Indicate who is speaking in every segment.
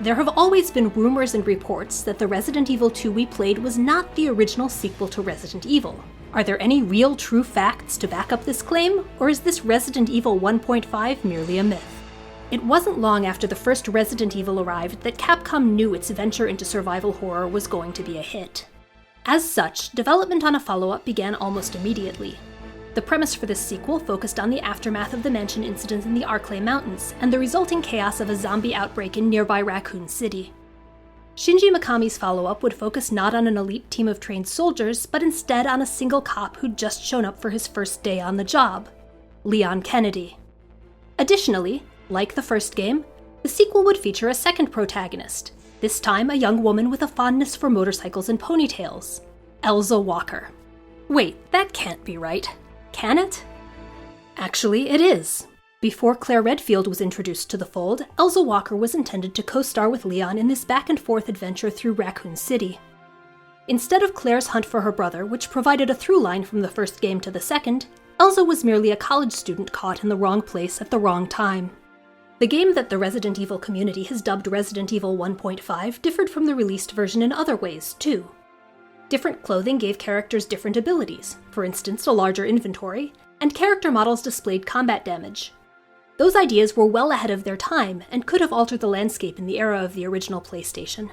Speaker 1: there have always been rumors and reports that the Resident Evil 2 we played was not the original sequel to Resident Evil. Are there any real true facts to back up this claim, or is this Resident Evil 1.5 merely a myth? It wasn't long after the first Resident Evil arrived that Capcom knew its venture into survival horror was going to be a hit. As such, development on a follow-up began almost immediately. The premise for this sequel focused on the aftermath of the mansion incident in the Arklay Mountains and the resulting chaos of a zombie outbreak in nearby Raccoon City. Shinji Mikami's follow-up would focus not on an elite team of trained soldiers, but instead on a single cop who'd just shown up for his first day on the job, Leon Kennedy. Additionally, like the first game, the sequel would feature a second protagonist, this time a young woman with a fondness for motorcycles and ponytails, Elsa Walker. Wait, that can't be right. Can it? Actually, it is. Before Claire Redfield was introduced to the fold, Elsa Walker was intended to co-star with Leon in this back-and-forth adventure through Raccoon City. Instead of Claire's hunt for her brother, which provided a through line from the first game to the second, Elsa was merely a college student caught in the wrong place at the wrong time. The game that the Resident Evil community has dubbed Resident Evil 1.5 differed from the released version in other ways, too. Different clothing gave characters different abilities, for instance a larger inventory, and character models displayed combat damage. Those ideas were well ahead of their time and could have altered the landscape in the era of the original PlayStation.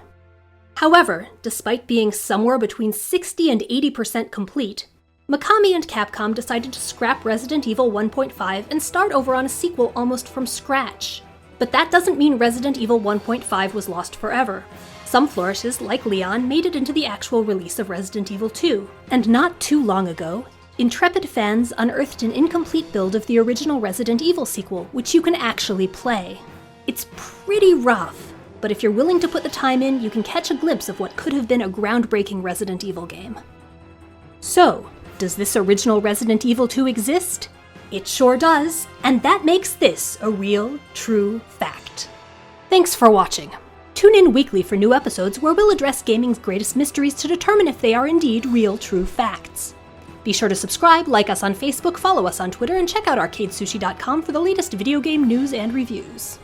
Speaker 1: However, despite being somewhere between 60 and 80% complete, Mikami and Capcom decided to scrap Resident Evil 1.5 and start over on a sequel almost from scratch. But that doesn't mean Resident Evil 1.5 was lost forever. Some flourishes, like Leon, made it into the actual release of Resident Evil 2, and not too long ago, intrepid fans unearthed an incomplete build of the original Resident Evil sequel, which you can actually play. It's pretty rough, but if you're willing to put the time in, you can catch a glimpse of what could have been a groundbreaking Resident Evil game. So, does this original Resident Evil 2 exist? It sure does, and that makes this a real, true fact. Thanks for watching. Tune in weekly for new episodes where we'll address gaming's greatest mysteries to determine if they are indeed real, true facts. Be sure to subscribe, like us on Facebook, follow us on Twitter, and check out arcadesushi.com for the latest video game news and reviews.